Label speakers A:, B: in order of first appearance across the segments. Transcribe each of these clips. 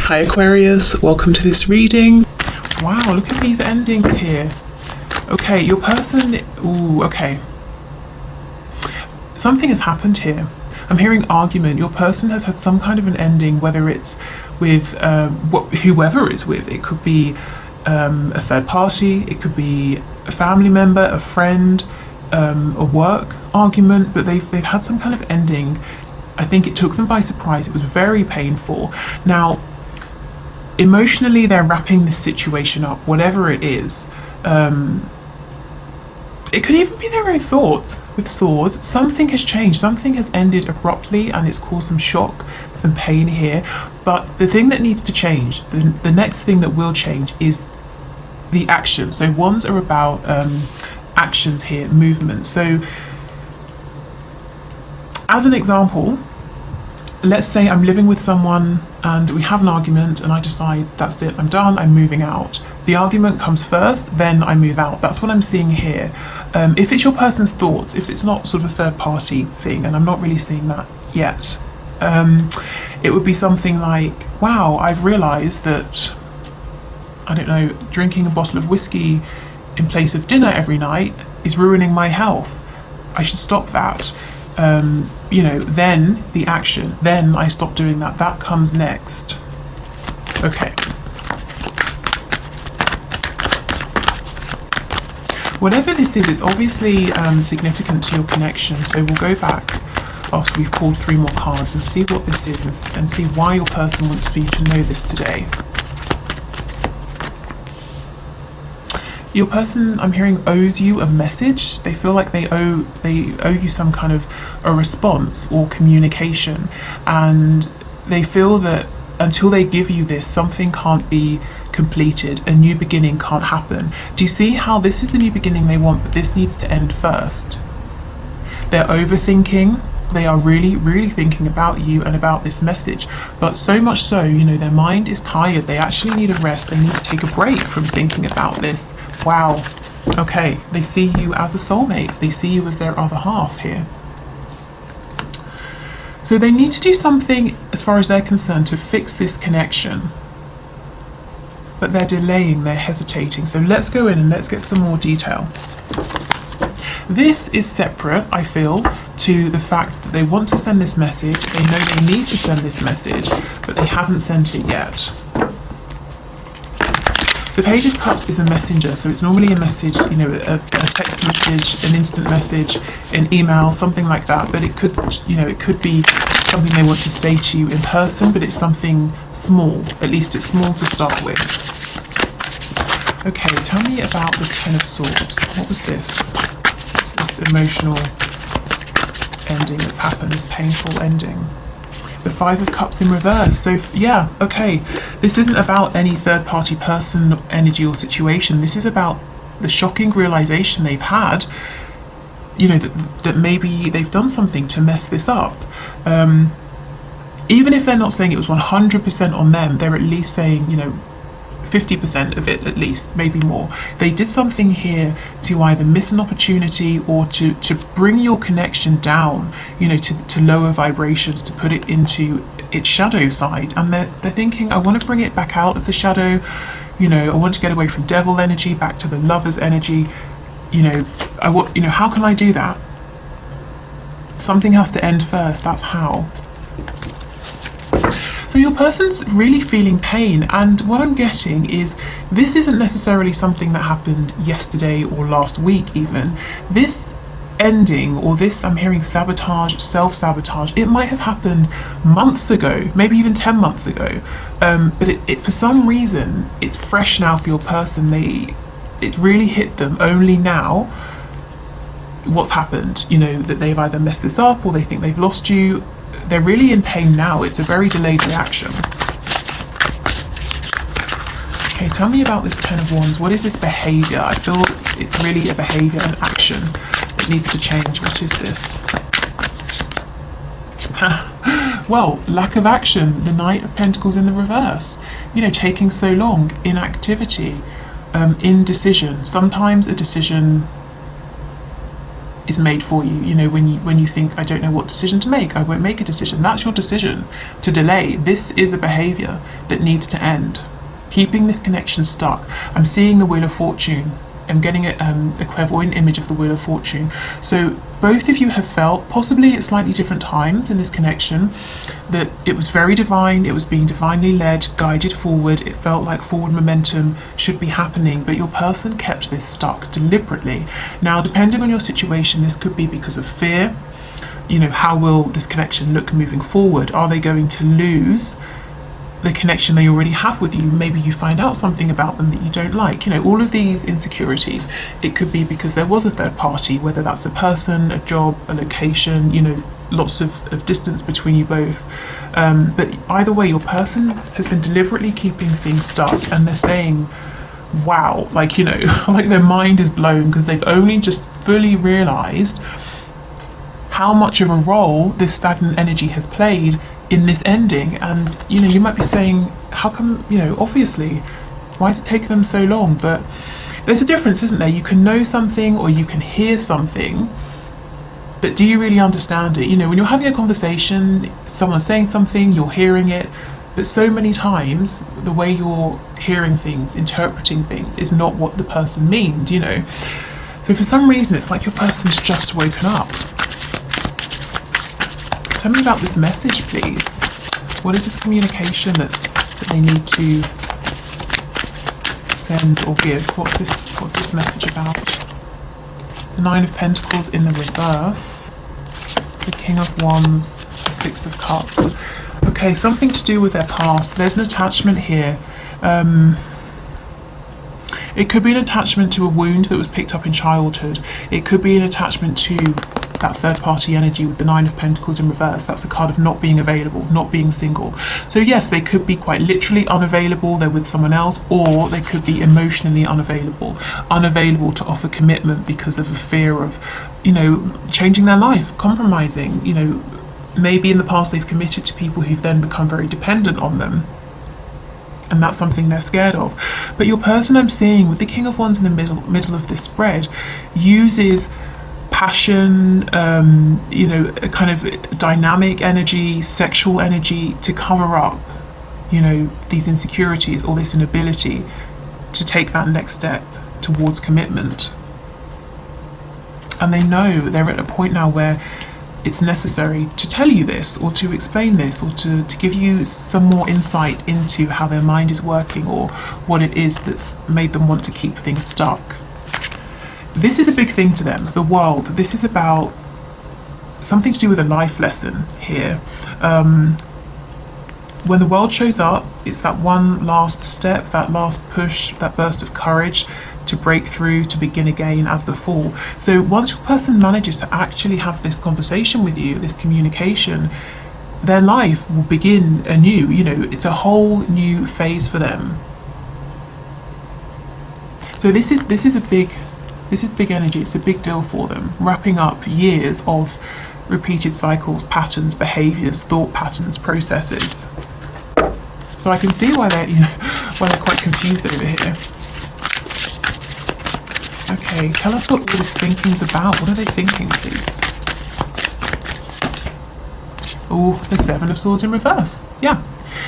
A: Hi Aquarius, welcome to this reading. Wow, look at these endings here. Okay, your person, ooh, okay. Something has happened here. I'm hearing argument. Your person has had some kind of an ending, whether it's with whoever it's with. It could be a third party, it could be a family member, a friend, a work argument, but they've had some kind of ending. I think it took them by surprise. It was very painful. Now, emotionally, they're wrapping this situation up, whatever it is. It could even be their own thoughts with swords. Something has changed. Something has ended abruptly and it's caused some shock, some pain here. But the thing that needs to change, the next thing that will change is the action. So wands are about actions here, movement. So as an example, let's say I'm living with someone and we have an argument and I decide that's it, I'm done, I'm moving out. The argument comes first, then I move out. That's what I'm seeing here. If it's your person's thoughts, if it's not sort of a third party thing, and I'm not really seeing that yet, it would be something like, wow, I've realized that, I don't know, drinking a bottle of whiskey in place of dinner every night is ruining my health. I should stop that. You know, then the action, then I stop doing that. That comes next. Okay. Whatever this is, it's obviously significant to your connection. So we'll go back after we've pulled 3 more cards and see what this is and see why your person wants for you to know this today. Your person, I'm hearing, owes you a message. They feel like they owe you some kind of a response or communication, and they feel that until they give you this, something can't be completed. A new beginning can't happen. Do you see how this is the new beginning they want, but this needs to end first? They're overthinking. They are really, really thinking about you and about this message, but so much so, you know, their mind is tired. They actually need a rest. They need to take a break from thinking about this. Wow. Okay, they see you as a soulmate. They see you as their other half here. So they need to do something, as far as they're concerned, to fix this connection. But they're delaying, they're hesitating. So let's go in and let's get some more detail. This is separate, I feel, to the fact that they want to send this message. They know they need to send this message, but they haven't sent it yet. The Page of Cups is a messenger, so it's normally a message, you know, a text message, an instant message, an email, something like that. But it could, you know, it could be something they want to say to you in person, but it's something small. At least it's small to start with. Okay, tell me about this Ten of Swords. What was this? It's this emotional ending that's happened, this painful ending. The Five of Cups in reverse. So yeah, okay, this isn't about any third party person, energy or situation. This is about the shocking realization they've had, you know, that maybe they've done something to mess this up. Even if they're not saying it was 100% on them, they're at least saying, you know, 50% of it at least, maybe more. They did something here to either miss an opportunity or to bring your connection down, you know, to lower vibrations, to put it into its shadow side. And they're thinking, I want to bring it back out of the shadow, you know, I want to get away from devil energy, back to the lover's energy, you know, how can I do that? Something has to end first, that's how. So your person's really feeling pain, and what I'm getting is this isn't necessarily something that happened yesterday or last week even. This ending, or this, I'm hearing sabotage, self-sabotage, it might have happened months ago, maybe even 10 months ago, but it for some reason, it's fresh now for your person. It's really hit them only now what's happened, you know, that they've either messed this up or they think they've lost you. They're really in pain now. It's a very delayed reaction. Okay, tell me about this Ten of Wands. What is this behavior? I feel it's really a behavior and action that needs to change. What is this? Well, lack of action. The Knight of Pentacles in the reverse. You know, taking so long. Inactivity. Indecision. Sometimes a decision is made for you. You know, when you think, I don't know what decision to make, I won't make a decision. That's your decision to delay. This is a behavior that needs to end. Keeping this connection stuck. I'm seeing the Wheel of Fortune. I'm getting a clairvoyant image of the Wheel of Fortune. So both of you have felt, possibly at slightly different times in this connection, that it was very divine, it was being divinely led, guided forward, it felt like forward momentum should be happening, but your person kept this stuck deliberately. Now, depending on your situation, this could be because of fear. You know, how will this connection look moving forward? Are they going to lose the connection they already have with you? Maybe you find out something about them that you don't like. You know, all of these insecurities. It could be because there was a third party, whether that's a person, a job, a location, you know, lots of distance between you both. But either way, your person has been deliberately keeping things stuck, and they're saying, wow, like, you know, like their mind is blown because they've only just fully realized how much of a role this stagnant energy has played in this ending. And you know, you might be saying, how come, you know, obviously, why has it taken them so long? But there's a difference, isn't there? You can know something or you can hear something, but do you really understand it? You know, when you're having a conversation, someone's saying something, you're hearing it, but so many times the way you're hearing things, interpreting things, is not what the person means, you know. So for some reason it's like your person's just woken up. Tell me about this message, please. What is this communication that they need to send or give? What's this message about? The Nine of Pentacles in the reverse. The King of Wands. The Six of Cups. Okay, something to do with their past. There's an attachment here. It could be an attachment to a wound that was picked up in childhood. It could be an attachment to that third party energy with the Nine of Pentacles in reverse. That's a card of not being available, not being single. So yes, they could be quite literally unavailable, they're with someone else, or they could be emotionally unavailable to offer commitment because of a fear of, you know, changing their life, compromising. You know, maybe in the past they've committed to people who've then become very dependent on them, and that's something they're scared of. But your person, I'm seeing with the King of Wands in the middle of this spread, uses passion, you know, a kind of dynamic energy, sexual energy to cover up, you know, these insecurities or this inability to take that next step towards commitment. And they know they're at a point now where it's necessary to tell you this, or to explain this, or to give you some more insight into how their mind is working, or what it is that's made them want to keep things stuck. This is a big thing to them, the world. This is about something to do with a life lesson here. When the world shows up, it's that one last step, that last push, that burst of courage to break through, to begin again as before. So once your person manages to actually have this conversation with you, this communication, their life will begin anew. You know, it's a whole new phase for them. So this is big energy. It's a big deal for them, wrapping up years of repeated cycles, patterns, behaviors, thought patterns, processes. So I can see why they're, you know, why they're quite confused over here. Okay, tell us what all this thinking's about. What are they thinking, please? Oh, the Seven of Swords in reverse. Yeah.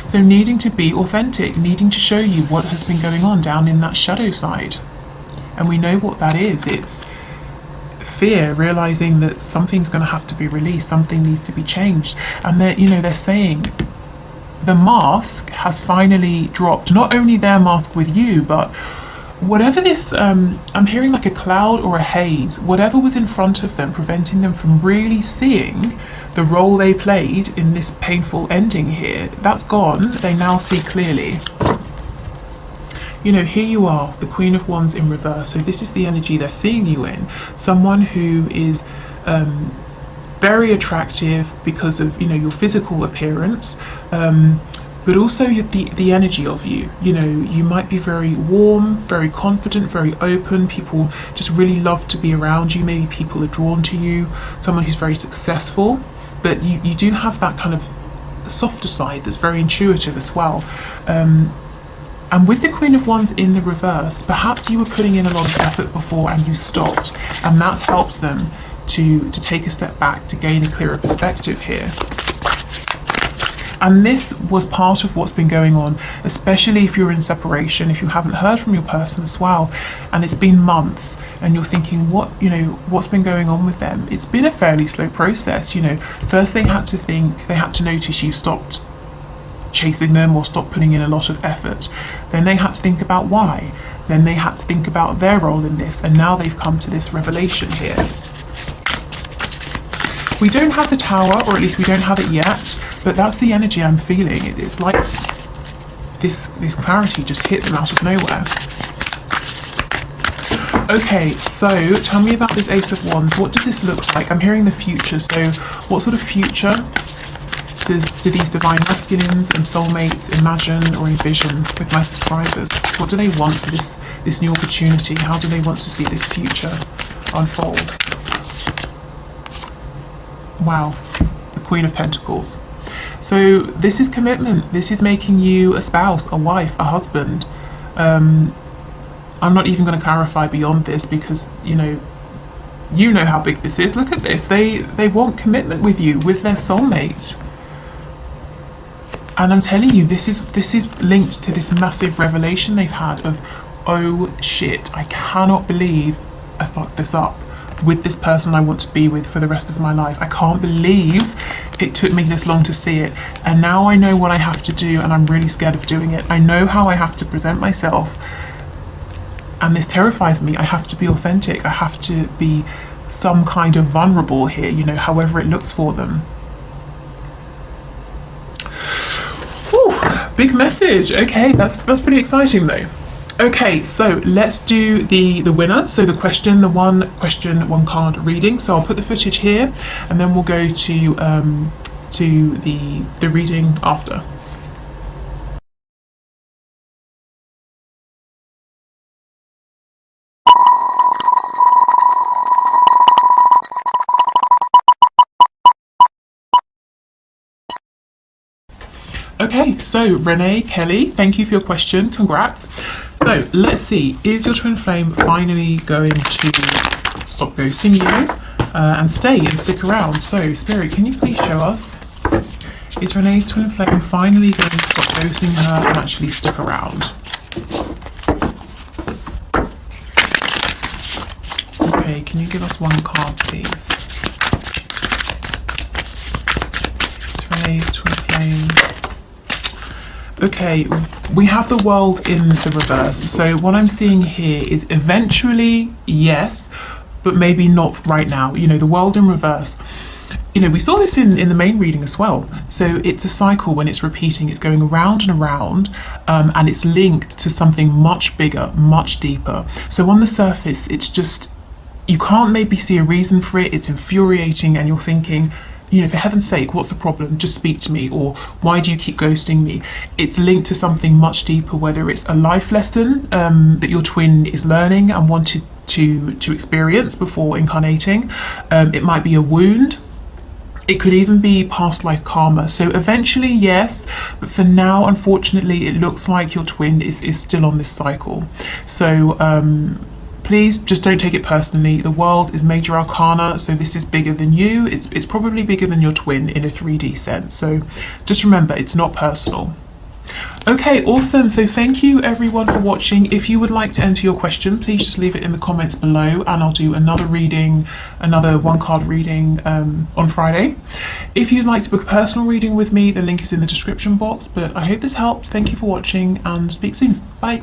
A: So needing to be authentic, needing to show you what has been going on down in that shadow side. And we know what that is. It's fear, realizing that something's going to have to be released, something needs to be changed. And they're, you know, they're saying the mask has finally dropped. Not only their mask with you, but whatever this, I'm hearing like a cloud or a haze, whatever was in front of them, preventing them from really seeing the role they played in this painful ending here, that's gone. They now see clearly. You know, here you are, the Queen of Wands in reverse. So this is the energy they're seeing you in. Someone who is very attractive because of, you know, your physical appearance, but also the energy of you. You know, you might be very warm, very confident, very open. People just really love to be around you. Maybe people are drawn to you. Someone who's very successful, but you do have that kind of softer side that's very intuitive as well. And with the Queen of Wands in the reverse, perhaps you were putting in a lot of effort before and you stopped, and that's helped them to take a step back to gain a clearer perspective here. And this was part of what's been going on, especially if you're in separation, if you haven't heard from your person as well, and it's been months, and you're thinking, what's been going on with them? It's been a fairly slow process. First they had to notice you stopped chasing them or stopped putting in a lot of effort. Then they had to think about why. Then they had to think about their role in this, and now they've come to this revelation here. We don't have the Tower, or at least we don't have it yet, but that's the energy I'm feeling. It's like this clarity just hit them out of nowhere. Okay, so tell me about this Ace of Wands. What does this look like? I'm hearing the future, so what sort of future do these divine masculines and soulmates imagine or envision with my subscribers? What do they want for this new opportunity? How do they want to see this future unfold? Wow, the Queen of Pentacles. So this is commitment. This is making you a spouse, a wife, a husband. I'm not even going to clarify beyond this because you know how big this is. Look at this. They want commitment with you, with their soulmate. And I'm telling you, this is linked to this massive revelation they've had of, oh shit, I cannot believe I fucked this up with this person I want to be with for the rest of my life. I can't believe it took me this long to see it, and now I know what I have to do, and I'm really scared of doing it. I know how I have to present myself, and this terrifies me. I have to be authentic. I have to be some kind of vulnerable here, however it looks for them. Whew, big message. Okay, that's pretty exciting though. Okay, so let's do the winner. So the question, one card reading. So I'll put the footage here, and then we'll go to the reading after. Okay, so Renee Kelly, thank you for your question. Congrats. So let's see, is your twin flame finally going to stop ghosting you and stick around? So Spirit, can you please show us, is Renee's twin flame finally going to stop ghosting her and actually stick around? Okay, can you give us one card please? It's Renee's twin flame. Okay, we have the World in the reverse. So what I'm seeing here is eventually, yes, but maybe not right now. The World in reverse. We saw this in the main reading as well. So it's a cycle when it's repeating, it's going around and around, and it's linked to something much bigger, much deeper. So on the surface, it's just, you can't maybe see a reason for it. It's infuriating, and you're thinking, for heaven's sake, what's the problem? Just speak to me. Or why do you keep ghosting me? It's linked to something much deeper, whether it's a life lesson that your twin is learning and wanted to experience before incarnating. It might be a wound. It could even be past life karma. So eventually, yes, but for now, unfortunately, it looks like your twin is still on this cycle. So please just don't take it personally. The World is major arcana, so this is bigger than you. It's probably bigger than your twin in a 3D sense. So just remember, it's not personal. Okay, awesome. So thank you everyone for watching. If you would like to enter your question, please just leave it in the comments below, and I'll do another reading, another one card reading on Friday. If you'd like to book a personal reading with me, the link is in the description box. But I hope this helped. Thank you for watching, and speak soon. Bye.